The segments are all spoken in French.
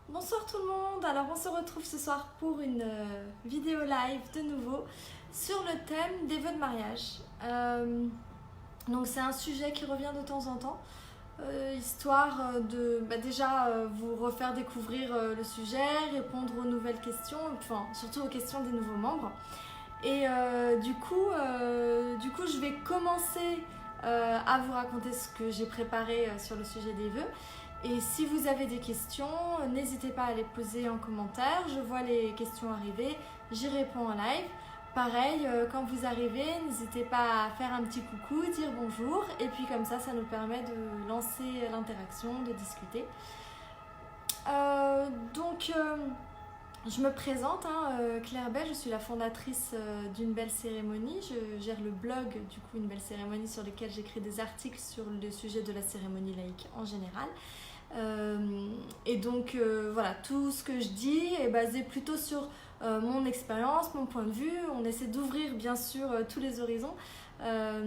Bonsoir tout le monde, alors on se retrouve ce soir pour une vidéo live de nouveau sur le thème des vœux de mariage. Donc c'est un sujet qui revient de temps en temps, histoire de déjà vous refaire découvrir le sujet, répondre aux nouvelles questions, enfin surtout aux questions des nouveaux membres. Et du coup je vais commencer à vous raconter ce que j'ai préparé sur le sujet des vœux. Et si vous avez des questions, n'hésitez pas à les poser en commentaire. Je vois les questions arriver, j'y réponds en live. Pareil, quand vous arrivez, n'hésitez pas à faire un petit coucou, dire bonjour. Et puis comme ça nous permet de lancer l'interaction, de discuter. Je me présente, Claire Bell, je suis la fondatrice d'Une Belle Cérémonie. Je gère le blog, du coup, Une Belle Cérémonie, sur lequel j'écris des articles sur le sujet de la cérémonie laïque en général. Voilà, tout ce que je dis est basé plutôt sur mon expérience, mon point de vue. On essaie d'ouvrir bien sûr tous les horizons. Voilà,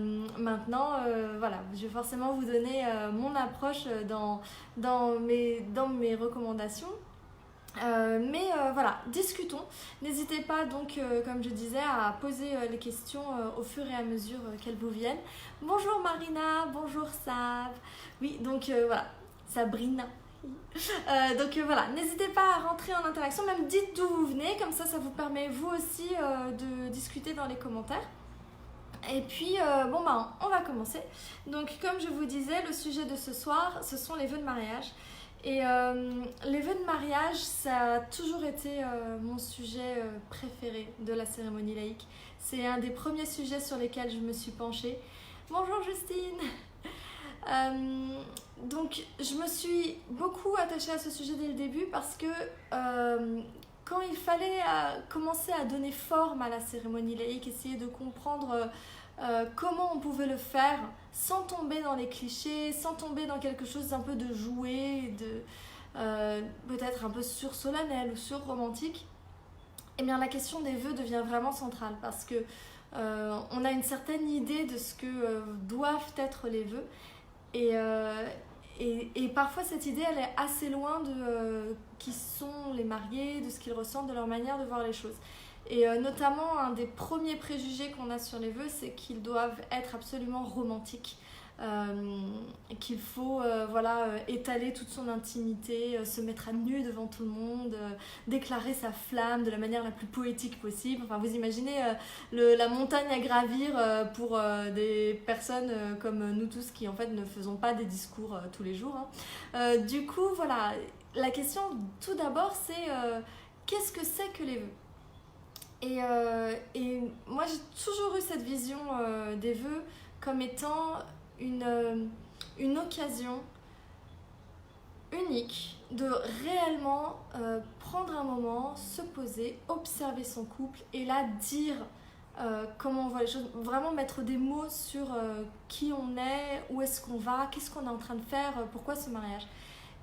je vais forcément vous donner mon approche dans mes recommandations. Voilà, discutons. N'hésitez pas donc, comme je disais, à poser les questions au fur et à mesure qu'elles vous viennent. Bonjour Marina, bonjour Sav. Oui, donc voilà, Sabrina. Voilà, n'hésitez pas à rentrer en interaction, même dites d'où vous venez, comme ça vous permet vous aussi de discuter dans les commentaires. Et puis, on va commencer. Donc, comme je vous disais, le sujet de ce soir, ce sont les vœux de mariage. Et les vœux de mariage, ça a toujours été mon sujet préféré de la cérémonie laïque. C'est un des premiers sujets sur lesquels je me suis penchée. Bonjour Justine. Donc je me suis beaucoup attachée à ce sujet dès le début parce que quand il fallait commencer à donner forme à la cérémonie laïque, essayer de comprendre comment on pouvait le faire sans tomber dans les clichés, sans tomber dans quelque chose d'un peu de jouet, peut-être un peu sursolennel ou surromantique, eh bien la question des vœux devient vraiment centrale parce que on a une certaine idée de ce que doivent être les vœux et parfois cette idée elle est assez loin de qui sont les mariés, de ce qu'ils ressentent, de leur manière de voir les choses. Et notamment, un des premiers préjugés qu'on a sur les vœux, c'est qu'ils doivent être absolument romantiques. Qu'il faut étaler toute son intimité, se mettre à nu devant tout le monde, déclarer sa flamme de la manière la plus poétique possible. Enfin, vous imaginez la montagne à gravir pour des personnes comme nous tous qui en fait ne faisons pas des discours tous les jours. Du coup, voilà, la question tout d'abord c'est qu'est-ce que c'est que les vœux ? Et moi j'ai toujours eu cette vision des vœux comme étant une occasion unique de réellement prendre un moment, se poser, observer son couple et là dire comment on voit les choses, vraiment mettre des mots sur qui on est, où est-ce qu'on va, qu'est-ce qu'on est en train de faire, pourquoi ce mariage.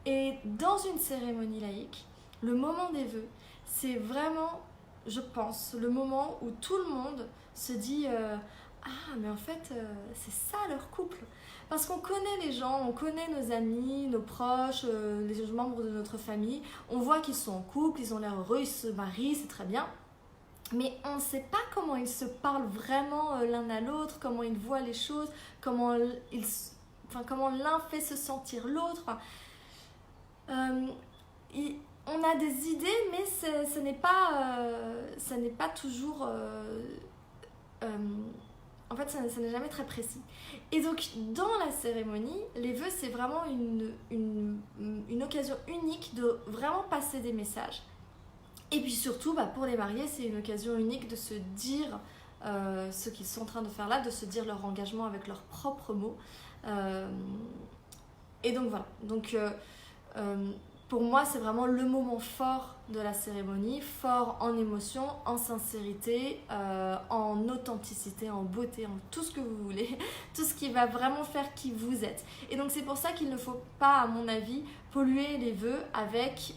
Et dans une cérémonie laïque, le moment des vœux, c'est vraiment, je pense, le moment où tout le monde se dit ah mais en fait c'est ça leur couple, parce qu'on connaît les gens, on connaît nos amis, nos proches, les membres de notre famille, on voit qu'ils sont en couple, ils ont l'air heureux, ils se marient, c'est très bien, mais on ne sait pas comment ils se parlent vraiment l'un à l'autre, comment ils voient les choses, comment l'un fait se sentir l'autre. On a des idées, mais ce n'est pas toujours en fait ça n'est jamais très précis. Et donc dans la cérémonie, les vœux c'est vraiment une occasion unique de vraiment passer des messages. Et puis surtout pour les mariés c'est une occasion unique de se dire ce qu'ils sont en train de faire là, de se dire leur engagement avec leurs propres mots. Et donc voilà, pour moi, c'est vraiment le moment fort de la cérémonie, fort en émotion, en sincérité, en authenticité, en beauté, en tout ce que vous voulez, tout ce qui va vraiment faire qui vous êtes. Et donc c'est pour ça qu'il ne faut pas, à mon avis, polluer les vœux avec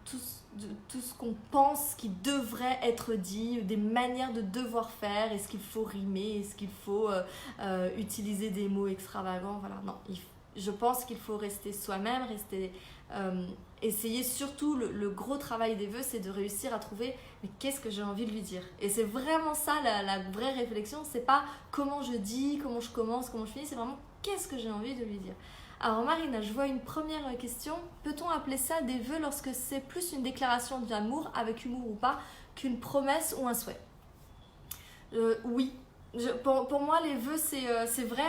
tout ce qu'on pense qui devrait être dit, des manières de devoir faire, est-ce qu'il faut rimer, est-ce qu'il faut utiliser des mots extravagants, voilà, non, je pense qu'il faut rester soi-même, essayer surtout, le gros travail des vœux, c'est de réussir à trouver mais qu'est-ce que j'ai envie de lui dire. Et c'est vraiment ça la vraie réflexion, c'est pas comment je dis, comment je commence, comment je finis, c'est vraiment qu'est-ce que j'ai envie de lui dire. Alors Marina, je vois une première question, peut-on appeler ça des vœux lorsque c'est plus une déclaration d'amour, avec humour ou pas, qu'une promesse ou un souhait? Oui. Pour moi, les vœux, c'est vrai.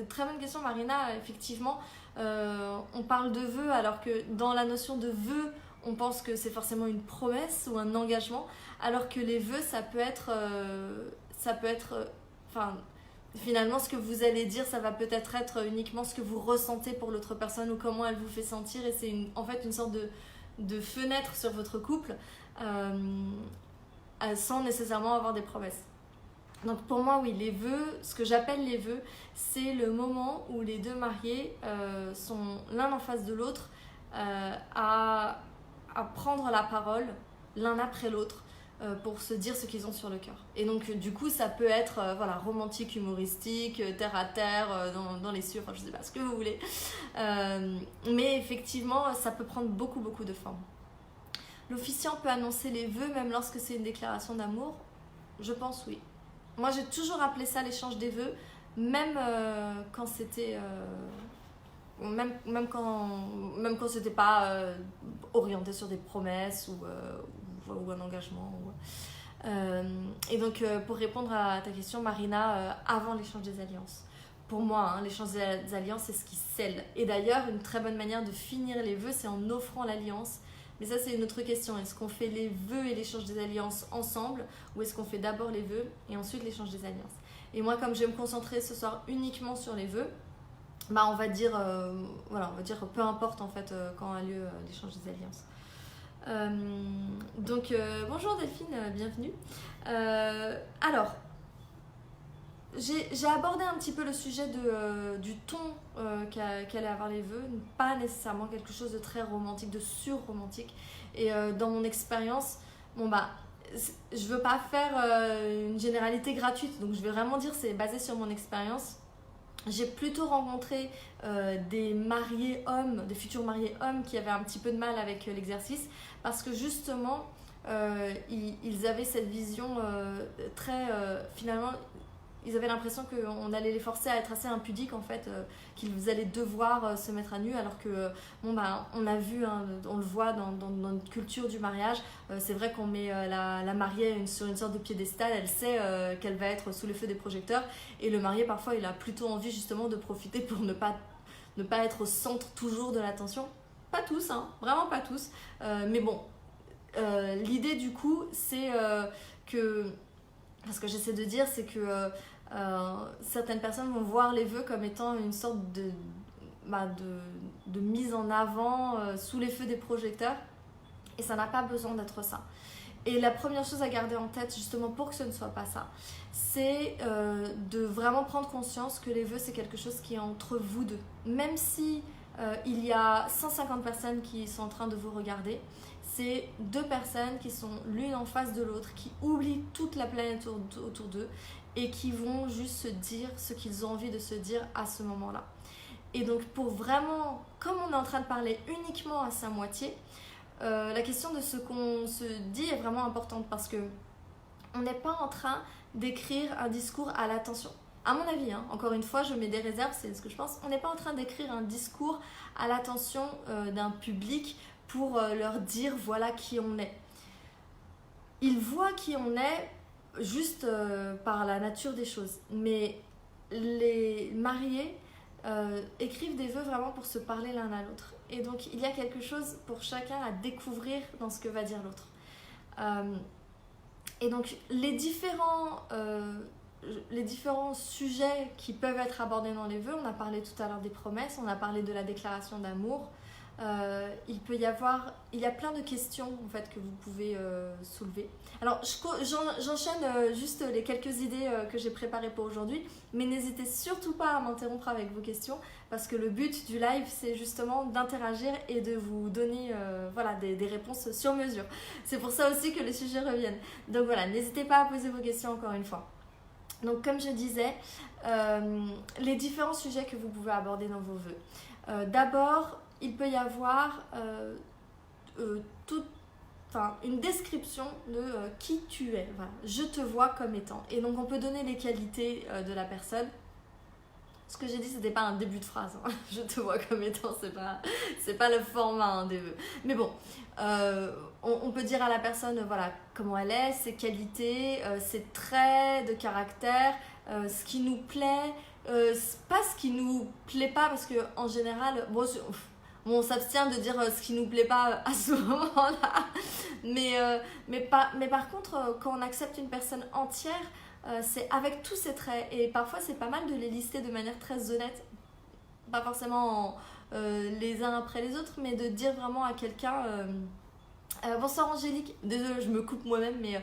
Très bonne question, Marina. Effectivement, on parle de vœux alors que dans la notion de vœux, on pense que c'est forcément une promesse ou un engagement, alors que les vœux, ça peut être, enfin, finalement, ce que vous allez dire, ça va peut-être être uniquement ce que vous ressentez pour l'autre personne ou comment elle vous fait sentir, et c'est en fait une sorte de fenêtre sur votre couple, sans nécessairement avoir des promesses. Donc pour moi, oui, les vœux, ce que j'appelle les vœux, c'est le moment où les deux mariés sont l'un en face de l'autre, à prendre la parole l'un après l'autre pour se dire ce qu'ils ont sur le cœur. Et donc du coup, ça peut être romantique, humoristique, terre à terre, dans les cieux, enfin je sais pas ce que vous voulez. Mais effectivement, ça peut prendre beaucoup, beaucoup de formes. L'officiant peut annoncer les vœux même lorsque c'est une déclaration d'amour? Je pense oui. Moi, j'ai toujours appelé ça l'échange des vœux, même quand c'était... même quand c'était pas orienté sur des promesses ou un engagement. Et donc, pour répondre à ta question, Marina, avant l'échange des alliances. Pour moi, l'échange des alliances, c'est ce qui scelle. Et d'ailleurs, une très bonne manière de finir les vœux, c'est en offrant l'alliance. Mais ça, c'est une autre question. Est-ce qu'on fait les vœux et l'échange des alliances ensemble, ou est-ce qu'on fait d'abord les vœux et ensuite l'échange des alliances? Et moi, comme je vais me concentrer ce soir uniquement sur les vœux, on va dire peu importe en fait quand a lieu l'échange des alliances. Bonjour Delphine, bienvenue. Alors, j'ai abordé un petit peu le sujet du ton qu'allaient avoir les vœux, pas nécessairement quelque chose de très romantique, de sur-romantique. Et dans mon expérience, je veux pas faire une généralité gratuite, donc je vais vraiment dire c'est basé sur mon expérience. J'ai plutôt rencontré des mariés hommes, des futurs mariés hommes qui avaient un petit peu de mal avec l'exercice parce que justement, ils avaient cette vision très... finalement, ils avaient l'impression qu'on allait les forcer à être assez impudiques en fait, qu'ils allaient devoir se mettre à nu alors que, on a vu, on le voit dans notre culture du mariage, c'est vrai qu'on met la mariée sur une sorte de piédestal, elle sait qu'elle va être sous le feu des projecteurs et le marié parfois il a plutôt envie justement de profiter pour ne pas être au centre toujours de l'attention. Pas tous, vraiment pas tous, mais bon, l'idée du coup c'est que, ce que j'essaie de dire c'est que certaines personnes vont voir les vœux comme étant une sorte de mise en avant sous les feux des projecteurs, et ça n'a pas besoin d'être ça. Et la première chose à garder en tête justement pour que ce ne soit pas ça, c'est de vraiment prendre conscience que les vœux c'est quelque chose qui est entre vous deux. Même si il y a 150 personnes qui sont en train de vous regarder, c'est deux personnes qui sont l'une en face de l'autre, qui oublient toute la planète autour d'eux et qui vont juste se dire ce qu'ils ont envie de se dire à ce moment-là. Et donc pour vraiment, comme on est en train de parler uniquement à sa moitié, la question de ce qu'on se dit est vraiment importante parce que on n'est pas en train d'écrire un discours à l'attention. À mon avis, encore une fois, je mets des réserves, c'est ce que je pense, on n'est pas en train d'écrire un discours à l'attention d'un public pour leur dire voilà qui on est. Ils voient qui on est juste par la nature des choses. Mais les mariés écrivent des vœux vraiment pour se parler l'un à l'autre. Et donc, il y a quelque chose pour chacun à découvrir dans ce que va dire l'autre. Et donc, les différents sujets qui peuvent être abordés dans les vœux, on a parlé tout à l'heure des promesses, on a parlé de la déclaration d'amour. Il y a plein de questions en fait, que vous pouvez soulever. Alors j'enchaîne juste les quelques idées que j'ai préparées pour aujourd'hui, mais n'hésitez surtout pas à m'interrompre avec vos questions parce que le but du live c'est justement d'interagir et de vous donner des réponses sur mesure. C'est pour ça aussi que les sujets reviennent. Donc voilà, n'hésitez pas à poser vos questions encore une fois. Donc comme je disais, les différents sujets que vous pouvez aborder dans vos vœux. D'abord, il peut y avoir une description de qui tu es. Voilà. Je te vois comme étant. Et donc on peut donner les qualités de la personne. Ce que j'ai dit, c'était pas un début de phrase. Hein. Je te vois comme étant, c'est pas le format des vœux. Mais bon, on peut dire à la personne, voilà, comment elle est, ses qualités, ses traits de caractère, ce qui nous plaît, pas ce qui nous plaît pas, parce que en général, bon, on s'abstient de dire ce qui nous plaît pas à ce moment-là. Mais par contre, quand on accepte une personne entière, c'est avec tous ces traits, et parfois c'est pas mal de les lister de manière très honnête, pas forcément les uns après les autres, mais de dire vraiment à quelqu'un bonsoir Angélique, désolée je me coupe moi-même, mais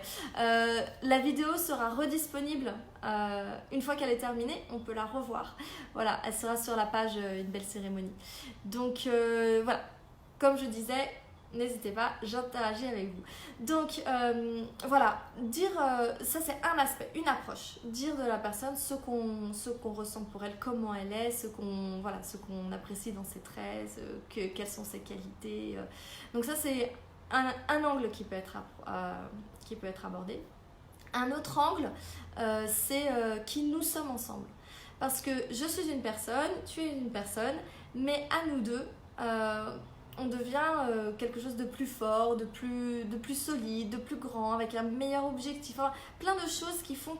la vidéo sera redisponible une fois qu'elle est terminée, on peut la revoir, voilà, elle sera sur la page Une belle cérémonie. Donc voilà, comme je disais, n'hésitez pas, j'interagis avec vous. Donc voilà, dire, ça c'est un aspect, une approche. Dire de la personne ce qu'on ressent pour elle, comment elle est, ce qu'on apprécie dans ses traits, quelles sont ses qualités. Donc ça c'est un angle qui peut être abordé. Un autre angle, c'est qui nous sommes ensemble. Parce que je suis une personne, tu es une personne, mais à nous deux, on devient quelque chose de plus fort, de plus solide, de plus grand, avec un meilleur objectif. Enfin, plein de choses qui font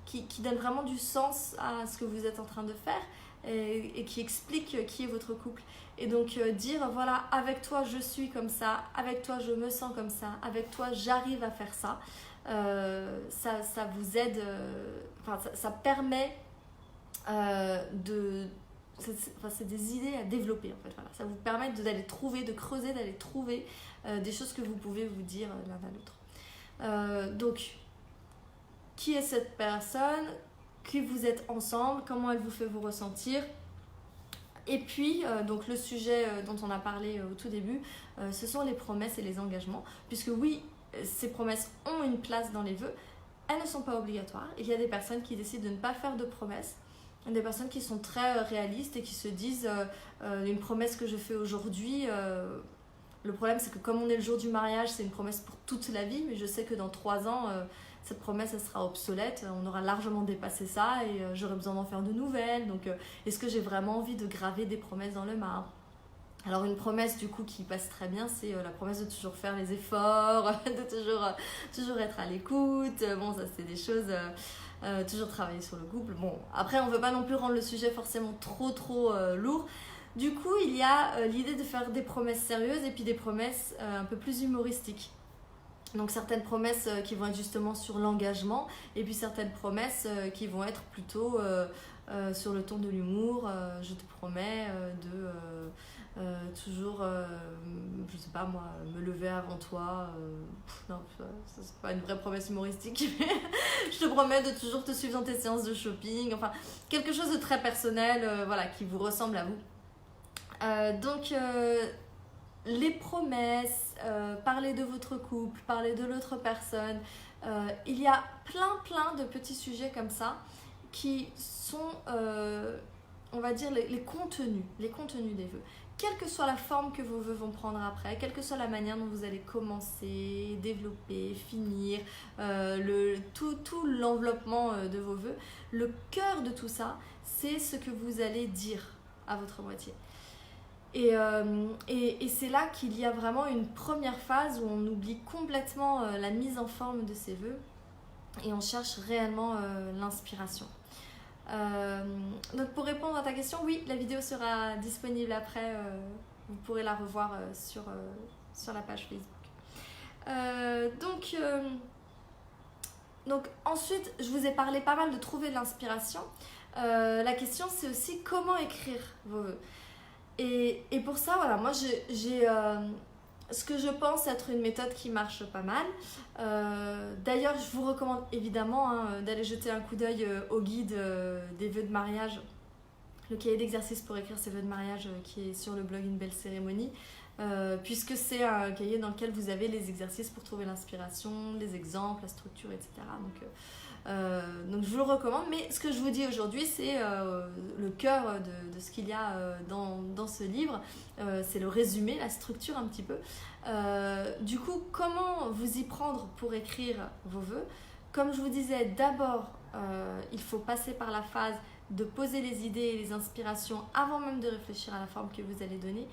qui donnent vraiment du sens à ce que vous êtes en train de faire et qui expliquent qui est votre couple. Et donc dire, voilà, avec toi je suis comme ça, avec toi je me sens comme ça, avec toi j'arrive à faire ça, ça vous aide, ça permet c'est des idées à développer en fait. Voilà. Ça vous permet d'aller trouver, de creuser, d'aller trouver des choses que vous pouvez vous dire l'un à l'autre. Donc, qui est cette personne, qui vous êtes ensemble, comment elle vous fait vous ressentir. Et puis, donc le sujet dont on a parlé au tout début, ce sont les promesses et les engagements. Puisque oui, ces promesses ont une place dans les vœux, elles ne sont pas obligatoires. Il y a des personnes qui décident de ne pas faire de promesses. Des personnes qui sont très réalistes et qui se disent une promesse que je fais aujourd'hui, le problème c'est que comme on est le jour du mariage, c'est une promesse pour toute la vie, mais je sais que dans 3 ans, cette promesse elle sera obsolète, on aura largement dépassé ça et j'aurai besoin d'en faire de nouvelles. Donc est-ce que j'ai vraiment envie de graver des promesses dans le marbre? Alors une promesse du coup qui passe très bien, c'est la promesse de toujours faire les efforts, de toujours être à l'écoute. Bon, ça c'est des choses... toujours travailler sur le couple. Bon, après on veut pas non plus rendre le sujet forcément trop lourd. Du coup, il y a l'idée de faire des promesses sérieuses et puis des promesses un peu plus humoristiques. Donc certaines promesses qui vont être justement sur l'engagement et puis certaines promesses qui vont être plutôt sur le ton de l'humour. Je te promets toujours, je sais pas moi, me lever avant toi. Non, ça c'est pas une vraie promesse humoristique, mais je te promets de toujours te suivre dans tes séances de shopping. Enfin, quelque chose de très personnel, voilà, qui vous ressemble à vous. Donc, les promesses, parler de votre couple, parler de l'autre personne. Il y a plein de petits sujets comme ça qui sont, on va dire, les contenus des vœux. Quelle que soit la forme que vos vœux vont prendre après, quelle que soit la manière dont vous allez commencer, développer, finir, tout l'enveloppement de vos vœux, le cœur de tout ça, c'est ce que vous allez dire à votre moitié. Et c'est là qu'il y a vraiment une première phase où on oublie complètement la mise en forme de ces vœux et on cherche réellement l'inspiration. Donc pour répondre à ta question, oui, la vidéo sera disponible après, vous pourrez la revoir sur la page Facebook. Donc ensuite, je vous ai parlé pas mal de trouver de l'inspiration. La question c'est aussi comment écrire vos vœux. Et pour ça, voilà, moi j'ai ce que je pense être une méthode qui marche pas mal. D'ailleurs, je vous recommande évidemment d'aller jeter un coup d'œil au guide des vœux de mariage, le cahier d'exercice pour écrire ses vœux de mariage qui est sur le blog Une belle cérémonie, puisque c'est un cahier dans lequel vous avez les exercices pour trouver l'inspiration, les exemples, la structure, etc. Donc Donc je vous le recommande, mais ce que je vous dis aujourd'hui, c'est le cœur de ce qu'il y a dans ce livre. C'est le résumé, la structure un petit peu. Du coup, comment vous y prendre pour écrire vos vœux? Comme je vous disais, d'abord, il faut passer par la phase de poser les idées et les inspirations avant même de réfléchir à la forme que vous allez donner.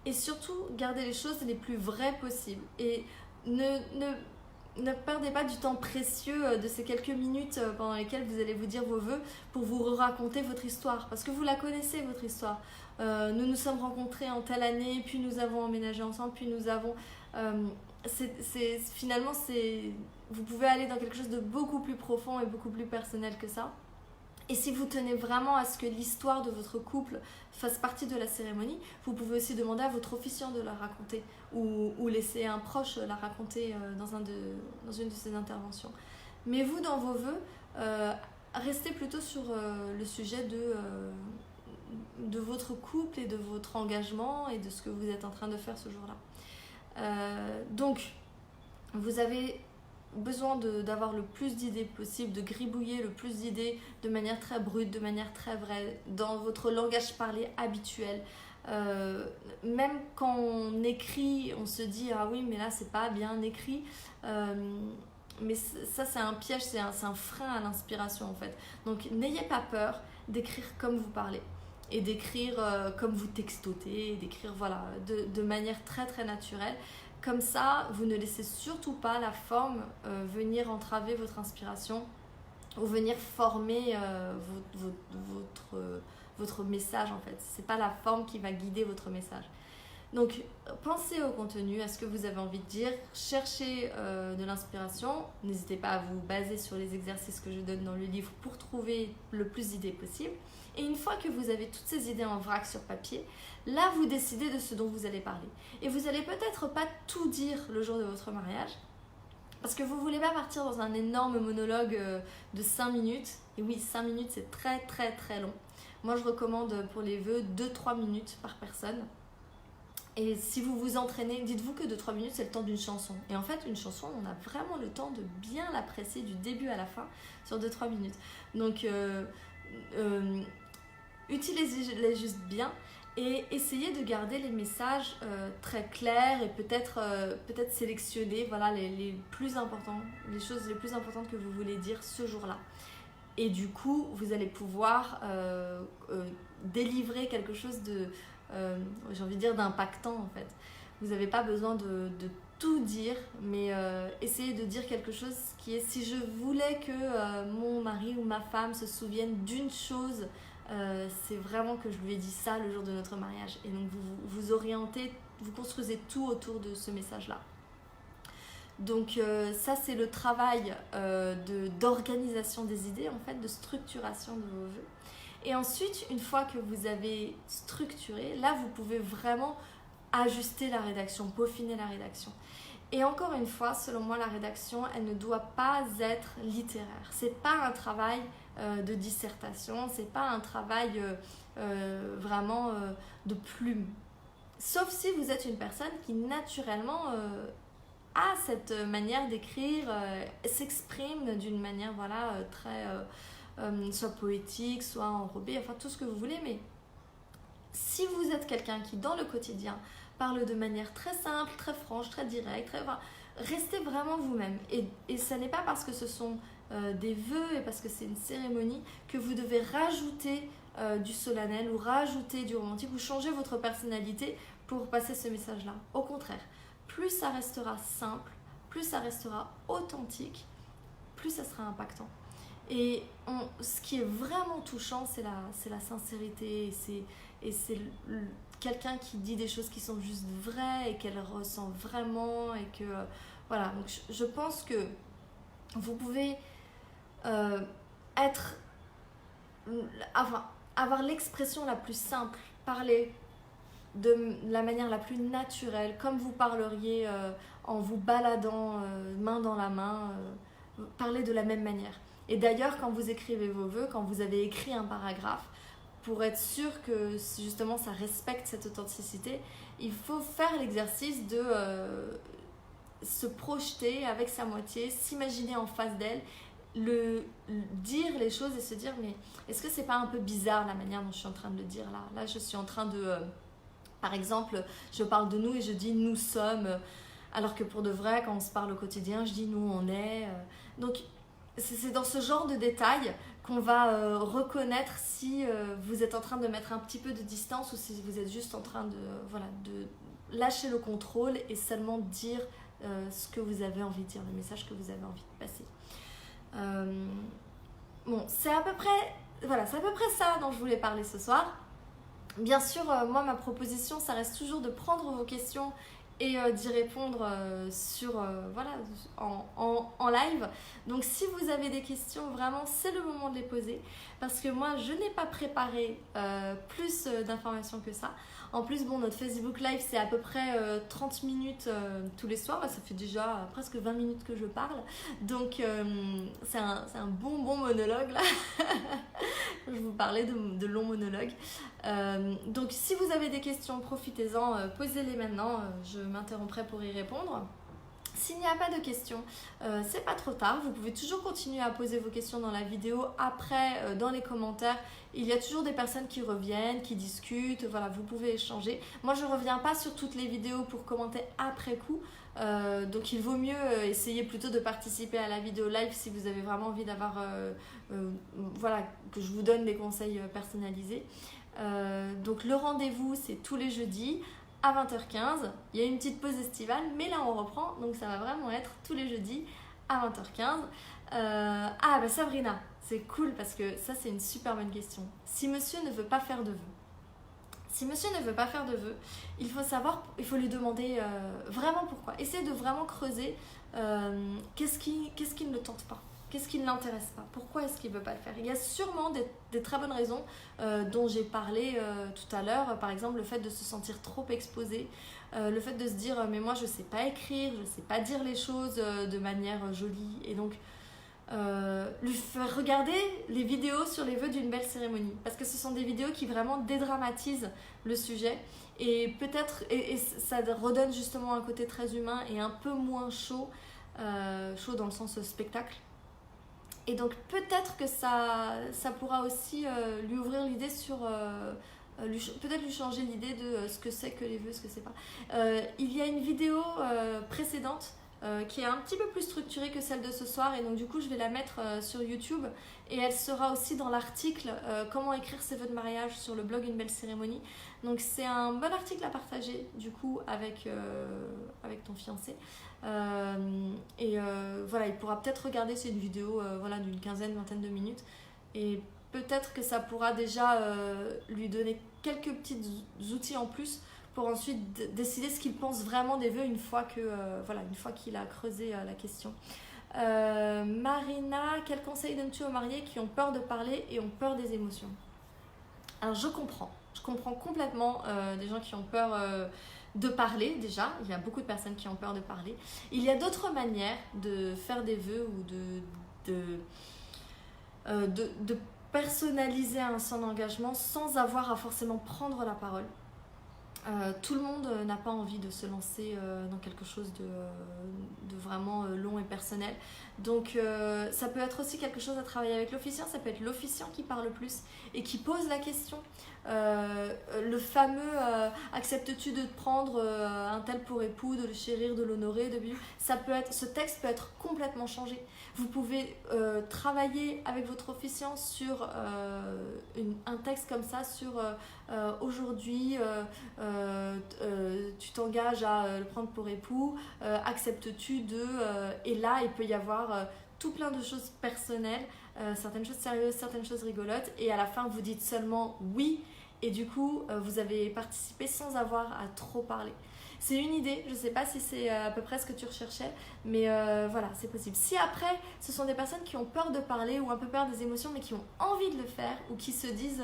Et surtout, garder les choses les plus vraies possibles. Et ne perdez pas du temps précieux de ces quelques minutes pendant lesquelles vous allez vous dire vos vœux pour vous raconter votre histoire. Parce que vous la connaissez, votre histoire. Nous nous sommes rencontrés en telle année, puis nous avons emménagé ensemble, puis nous avons... finalement, vous pouvez aller dans quelque chose de beaucoup plus profond et beaucoup plus personnel que ça. Et si vous tenez vraiment à ce que l'histoire de votre couple fasse partie de la cérémonie, vous pouvez aussi demander à votre officiant de la raconter ou laisser un proche la raconter dans une de ses interventions. Mais vous, dans vos vœux, restez plutôt sur le sujet de votre couple et de votre engagement et de ce que vous êtes en train de faire ce jour-là. Donc, vous avez besoin d'avoir le plus d'idées possible, de gribouiller le plus d'idées de manière très brute, de manière très vraie, dans votre langage parlé habituel. Même quand on écrit, on se dit ah oui mais là c'est pas bien écrit, mais ça c'est un piège, c'est un frein à l'inspiration en fait. Donc n'ayez pas peur d'écrire comme vous parlez et d'écrire comme vous textotez, d'écrire voilà, de manière très très naturelle. Comme ça, vous ne laissez surtout pas la forme venir entraver votre inspiration ou venir former votre message en fait. Ce n'est pas la forme qui va guider votre message. Donc, pensez au contenu, à ce que vous avez envie de dire, cherchez de l'inspiration. N'hésitez pas à vous baser sur les exercices que je donne dans le livre pour trouver le plus d'idées possible. Et une fois que vous avez toutes ces idées en vrac sur papier, là, vous décidez de ce dont vous allez parler. Et vous n'allez peut-être pas tout dire le jour de votre mariage, parce que vous ne voulez pas partir dans un énorme monologue de 5 minutes. Et oui, 5 minutes, c'est très très très long. Moi, je recommande pour les vœux 2-3 minutes par personne. Et si vous vous entraînez, dites-vous que 2-3 minutes, c'est le temps d'une chanson. Et en fait, une chanson, on a vraiment le temps de bien l'apprécier du début à la fin sur 2-3 minutes. Donc, utilisez-les juste bien et essayez de garder les messages très clairs et peut-être sélectionner voilà, les plus importants, les choses les plus importantes que vous voulez dire ce jour-là. Et du coup, vous allez pouvoir délivrer quelque chose de, j'ai envie de dire, d'impactant en fait. Vous n'avez pas besoin de tout dire, mais essayez de dire quelque chose qui est, si je voulais que mon mari ou ma femme se souvienne d'une chose, c'est vraiment que je lui ai dit ça le jour de notre mariage. Et donc vous orientez, vous construisez tout autour de ce message-là. Donc ça c'est le travail d'organisation des idées, en fait, de structuration de vos vœux. Et ensuite, une fois que vous avez structuré, là vous pouvez vraiment ajuster la rédaction, peaufiner la rédaction. Et encore une fois, selon moi, la rédaction, elle ne doit pas être littéraire. C'est pas un travail de dissertation, c'est pas un travail vraiment de plume. Sauf si vous êtes une personne qui naturellement a cette manière d'écrire, s'exprime d'une manière voilà, très soit poétique, soit enrobée, enfin tout ce que vous voulez. Mais si vous êtes quelqu'un qui dans le quotidien parle de manière très simple, très franche, très directe, enfin, restez vraiment vous-même. Et ce n'est pas parce que ce sont des vœux et parce que c'est une cérémonie que vous devez rajouter du solennel ou rajouter du romantique ou changer votre personnalité pour passer ce message-là. Au contraire, plus ça restera simple, plus ça restera authentique, plus ça sera impactant. Et ce qui est vraiment touchant, c'est la sincérité et c'est quelqu'un qui dit des choses qui sont juste vraies et qu'elle ressent vraiment et que voilà. Donc je pense que vous pouvez avoir l'expression la plus simple, parler de la manière la plus naturelle, comme vous parleriez en vous baladant main dans la main, parler de la même manière. Et d'ailleurs, quand vous écrivez vos vœux, quand vous avez écrit un paragraphe, pour être sûr que justement ça respecte cette authenticité, il faut faire l'exercice de se projeter avec sa moitié, s'imaginer en face d'elle dire les choses et se dire mais est-ce que c'est pas un peu bizarre la manière dont je suis en train de le dire là? Là, je suis en train de... par exemple, je parle de nous et je dis nous sommes, alors que pour de vrai, quand on se parle au quotidien, je dis nous on est. Donc, c'est dans ce genre de détails qu'on va reconnaître si vous êtes en train de mettre un petit peu de distance ou si vous êtes juste en train de lâcher le contrôle et seulement dire ce que vous avez envie de dire, le message que vous avez envie de passer. Bon, c'est à peu près ça dont je voulais parler ce soir. Bien sûr, moi, ma proposition, ça reste toujours de prendre vos questions et d'y répondre en live. Donc, si vous avez des questions, vraiment, c'est le moment de les poser. Parce que moi, je n'ai pas préparé plus d'informations que ça. En plus, bon, notre Facebook Live, c'est à peu près 30 minutes tous les soirs. Ça fait déjà presque 20 minutes que je parle. Donc, c'est un bon monologue, là. Je vous parlais de longs monologues. Donc, si vous avez des questions, profitez-en. Posez-les maintenant. Je m'interromprai pour y répondre. S'il n'y a pas de questions, c'est pas trop tard. Vous pouvez toujours continuer à poser vos questions dans la vidéo. Après, dans les commentaires, il y a toujours des personnes qui reviennent, qui discutent. Voilà, vous pouvez échanger. Moi, je ne reviens pas sur toutes les vidéos pour commenter après coup. Donc, il vaut mieux essayer plutôt de participer à la vidéo live si vous avez vraiment envie d'avoir, que je vous donne des conseils personnalisés. Donc, le rendez-vous, c'est tous les jeudis à 20h15, il y a une petite pause estivale, mais là on reprend, donc ça va vraiment être tous les jeudis à 20h15. Sabrina, c'est cool parce que ça c'est une super bonne question. Si monsieur ne veut pas faire de vœux, il faut lui demander vraiment pourquoi. Essayez de vraiment creuser qu'est-ce qui ne le tente pas. Qu'est-ce qui ne l'intéresse pas? Pourquoi est-ce qu'il ne veut pas le faire? Il y a sûrement des très bonnes raisons dont j'ai parlé tout à l'heure. Par exemple, le fait de se sentir trop exposé. Le fait de se dire « mais moi, je ne sais pas écrire, je ne sais pas dire les choses de manière jolie. » Et donc, lui faire regarder les vidéos sur les vœux d'une belle cérémonie. Parce que ce sont des vidéos qui vraiment dédramatisent le sujet. Et peut-être, et ça redonne justement un côté très humain et un peu moins chaud. Chaud dans le sens spectacle. Et donc peut-être que ça pourra aussi lui ouvrir l'idée sur... peut-être lui changer l'idée de ce que c'est que les vœux, ce que c'est pas. Il y a une vidéo précédente qui est un petit peu plus structurée que celle de ce soir. Et donc du coup, je vais la mettre sur YouTube. Et elle sera aussi dans l'article « Comment écrire ses vœux de mariage » sur le blog Une belle cérémonie. Donc c'est un bon article à partager du coup avec ton fiancé. Il pourra peut-être regarder, c'est une vidéo d'une vingtaine de minutes et peut-être que ça pourra déjà lui donner quelques petits outils en plus pour ensuite décider ce qu'il pense vraiment des vœux une fois qu'il a creusé la question. Marina, quel conseil donnes-tu aux mariés qui ont peur de parler et ont peur des émotions? Alors je comprends complètement des gens qui ont peur de parler déjà. Il y a beaucoup de personnes qui ont peur de parler. Il y a d'autres manières de faire des vœux ou de personnaliser son engagement sans avoir à forcément prendre la parole. Tout le monde n'a pas envie de se lancer dans quelque chose de vraiment long et personnel. Donc ça peut être aussi quelque chose à travailler avec l'officiant. Ça peut être l'officiant qui parle plus et qui pose la question. Le fameux acceptes-tu de prendre un tel pour époux, de le chérir, de l'honorer, ce texte peut être complètement changé. Vous pouvez travailler avec votre officiant sur un texte comme ça, sur aujourd'hui tu t'engages à le prendre pour époux, acceptes-tu de... et là il peut y avoir tout plein de choses personnelles, certaines choses sérieuses, certaines choses rigolotes, et à la fin vous dites seulement oui, et du coup vous avez participé sans avoir à trop parler. C'est une idée, je ne sais pas si c'est à peu près ce que tu recherchais, mais voilà, c'est possible. Si après, ce sont des personnes qui ont peur de parler ou un peu peur des émotions, mais qui ont envie de le faire, ou qui se disent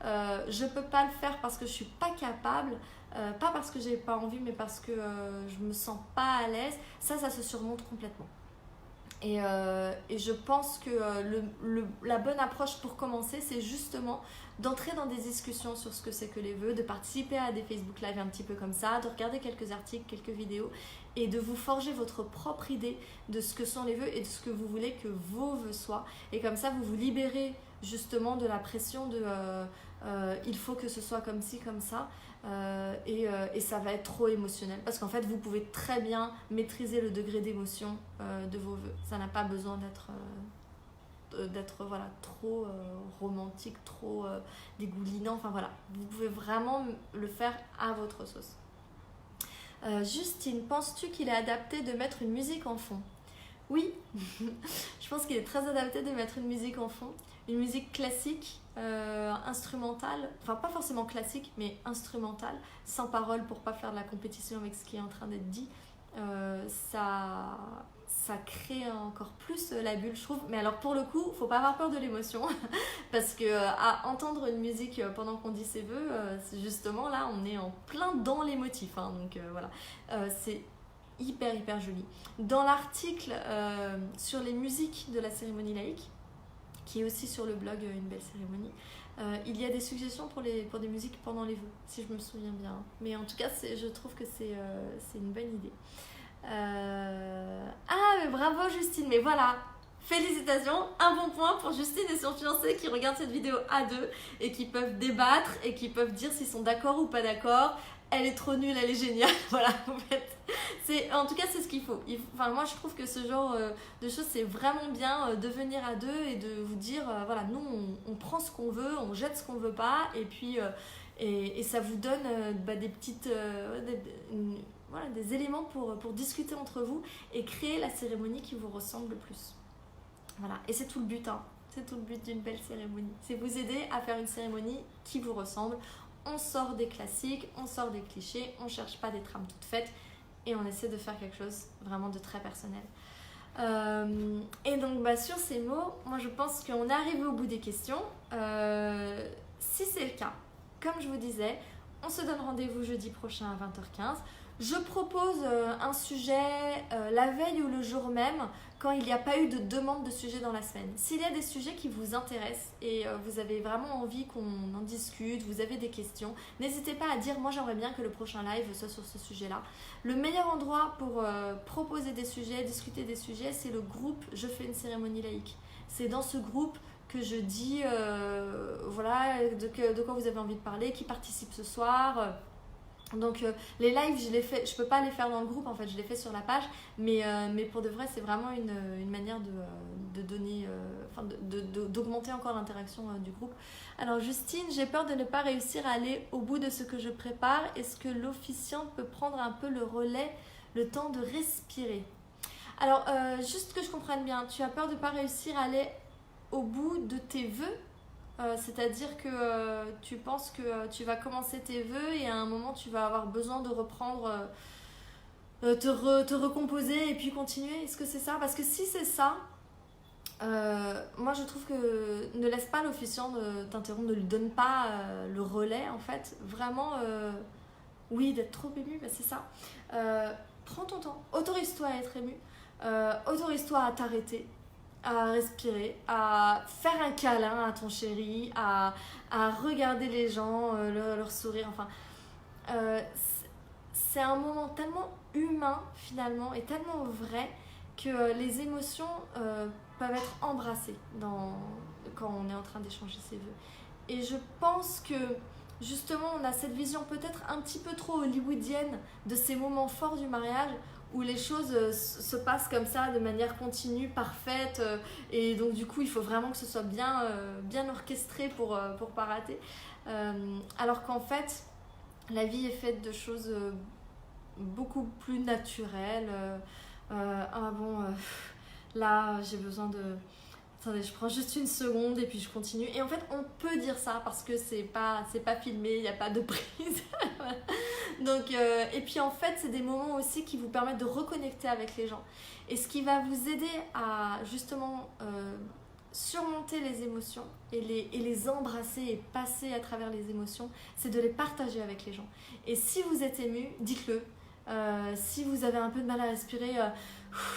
je ne peux pas le faire parce que je ne suis pas capable, pas parce que je n'ai pas envie, mais parce que je ne me sens pas à l'aise, ça se surmonte complètement. Et je pense que la bonne approche pour commencer, c'est justement d'entrer dans des discussions sur ce que c'est que les vœux, de participer à des Facebook Live un petit peu comme ça, de regarder quelques articles, quelques vidéos et de vous forger votre propre idée de ce que sont les vœux et de ce que vous voulez que vos vœux soient. Et comme ça, vous vous libérez justement de la pression de il faut que ce soit comme ci, comme ça. Et ça va être trop émotionnel parce qu'en fait vous pouvez très bien maîtriser le degré d'émotion de vos vœux. Ça n'a pas besoin d'être voilà, trop romantique, trop dégoulinant. Enfin voilà, vous pouvez vraiment le faire à votre sauce. Justine, penses-tu qu'il est adapté de mettre une musique en fond? Oui, je pense qu'il est très adapté de mettre une musique en fond, une musique classique, instrumentale, enfin pas forcément classique, mais instrumentale, sans parole pour pas faire de la compétition avec ce qui est en train d'être dit. Ça crée encore plus la bulle, je trouve. Mais alors pour le coup, faut pas avoir peur de l'émotion, parce que à entendre une musique pendant qu'on dit ses vœux, justement là, on est en plein dans l'émotif, hein, donc voilà, c'est hyper joli. Dans l'article sur les musiques de la cérémonie laïque, qui est aussi sur le blog Une belle cérémonie, il y a des suggestions pour des musiques pendant les vœux, si je me souviens bien. Mais en tout cas, je trouve que c'est une bonne idée. Ah, mais bravo Justine, mais voilà, félicitations, un bon point pour Justine et son fiancé qui regardent cette vidéo à deux et qui peuvent débattre et qui peuvent dire s'ils sont d'accord ou pas d'accord. Elle est trop nulle, elle est géniale. Voilà, en fait. En tout cas, c'est ce qu'il faut. Enfin, moi, je trouve que ce genre de choses, c'est vraiment bien de venir à deux et de vous dire, voilà, nous, on prend ce qu'on veut, on jette ce qu'on veut pas, et puis et ça vous donne des petites, voilà, des éléments pour discuter entre vous et créer la cérémonie qui vous ressemble le plus. Voilà, et c'est tout le but, hein. C'est tout le but d'une belle cérémonie. C'est vous aider à faire une cérémonie qui vous ressemble. On sort des classiques, on sort des clichés, on ne cherche pas des trames toutes faites et on essaie de faire quelque chose vraiment de très personnel. Et donc sur ces mots, moi je pense qu'on est arrivé au bout des questions. Si c'est le cas, comme je vous disais, on se donne rendez-vous jeudi prochain à 20h15. Je propose un sujet la veille ou le jour même, quand il n'y a pas eu de demande de sujet dans la semaine. S'il y a des sujets qui vous intéressent et vous avez vraiment envie qu'on en discute, vous avez des questions, n'hésitez pas à dire « moi j'aimerais bien que le prochain live soit sur ce sujet-là ». Le meilleur endroit pour proposer des sujets, discuter des sujets, c'est le groupe « Je fais une cérémonie laïque ». C'est dans ce groupe que je dis voilà, de quoi vous avez envie de parler, qui participe ce soir. Donc les lives, je peux pas les faire dans le groupe, en fait, je les fais sur la page, mais pour de vrai, c'est vraiment une manière de donner, d'augmenter encore l'interaction du groupe. Alors Justine, j'ai peur de ne pas réussir à aller au bout de ce que je prépare. Est-ce que l'officiant peut prendre un peu le relais, le temps de respirer? Alors, juste que je comprenne bien, tu as peur de ne pas réussir à aller au bout de tes vœux? C'est-à-dire que tu penses que tu vas commencer tes vœux et à un moment tu vas avoir besoin de reprendre, te recomposer et puis continuer. Est-ce que c'est ça? Parce que si c'est ça, moi je trouve que ne laisse pas l'officiant t'interrompre, ne lui donne pas le relais en fait. Vraiment, oui, d'être trop ému, c'est ça. Prends ton temps, autorise-toi à être ému, autorise-toi à t'arrêter, à respirer, à faire un câlin à ton chéri, à regarder les gens, leur sourire, enfin c'est un moment tellement humain finalement et tellement vrai que les émotions peuvent être embrassées quand on est en train d'échanger ses vœux. Et je pense que justement on a cette vision peut-être un petit peu trop hollywoodienne de ces moments forts du mariage où les choses se passent comme ça de manière continue, parfaite, et donc du coup il faut vraiment que ce soit bien orchestré pour pas rater, alors qu'en fait la vie est faite de choses beaucoup plus naturelles. Là j'ai besoin de... Attendez, je prends juste une seconde et puis je continue. Et en fait, on peut dire ça parce que c'est pas filmé, il n'y a pas de prise. Donc, et puis en fait, c'est des moments aussi qui vous permettent de reconnecter avec les gens. Et ce qui va vous aider à justement surmonter les émotions et les embrasser et passer à travers les émotions, c'est de les partager avec les gens. Et si vous êtes ému, dites-le. Si vous avez un peu de mal à respirer,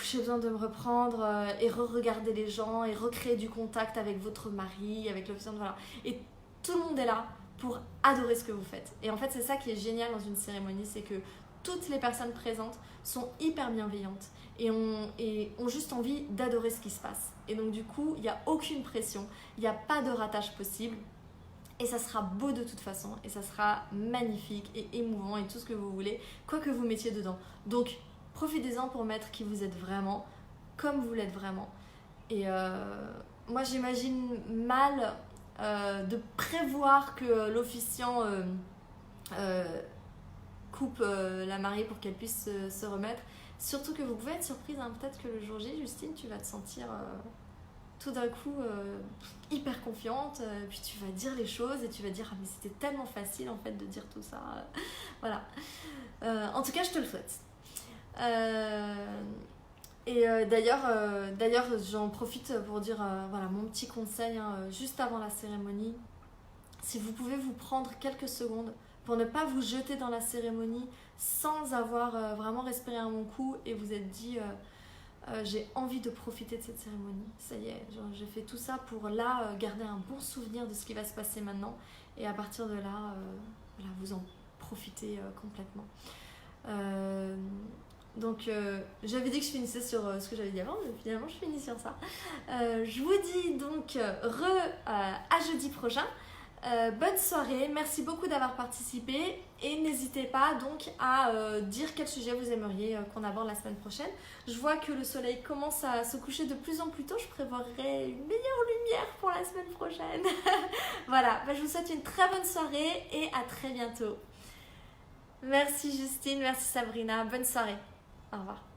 j'ai besoin de me reprendre et re-regarder les gens et recréer du contact avec votre mari, avec l'officiant, voilà. Et tout le monde est là pour adorer ce que vous faites. Et en fait, c'est ça qui est génial dans une cérémonie, c'est que toutes les personnes présentes sont hyper bienveillantes et ont juste envie d'adorer ce qui se passe. Et donc du coup, il n'y a aucune pression, il n'y a pas de ratage possible. Et ça sera beau de toute façon, et ça sera magnifique et émouvant et tout ce que vous voulez, quoi que vous mettiez dedans. Donc, profitez-en pour mettre qui vous êtes vraiment, comme vous l'êtes vraiment. Et moi, j'imagine mal de prévoir que l'officiant coupe la mariée pour qu'elle puisse se remettre. Surtout que vous pouvez être surprise, hein. Peut-être que le jour J, Justine, tu vas te sentir tout d'un coup hyper confiante, puis tu vas dire les choses et tu vas dire ah mais c'était tellement facile en fait de dire tout ça. Voilà. En tout cas, je te le souhaite. D'ailleurs, j'en profite pour dire voilà, mon petit conseil juste avant la cérémonie. Si vous pouvez vous prendre quelques secondes pour ne pas vous jeter dans la cérémonie sans avoir vraiment respiré un bon coup et vous êtes dit j'ai envie de profiter de cette cérémonie. Ça y est, j'ai fait tout ça pour là garder un bon souvenir de ce qui va se passer maintenant et à partir de là, voilà, vous en profitez complètement. Donc j'avais dit que je finissais sur ce que j'avais dit avant, mais finalement je finis sur ça. Je vous dis donc à jeudi prochain. Bonne soirée, merci beaucoup d'avoir participé et n'hésitez pas donc à dire quel sujet vous aimeriez qu'on aborde la semaine prochaine. Je vois que le soleil commence à se coucher de plus en plus tôt, je prévoirai une meilleure lumière pour la semaine prochaine. Voilà, je vous souhaite une très bonne soirée et à très bientôt. Merci Justine, merci Sabrina, bonne soirée. Au revoir.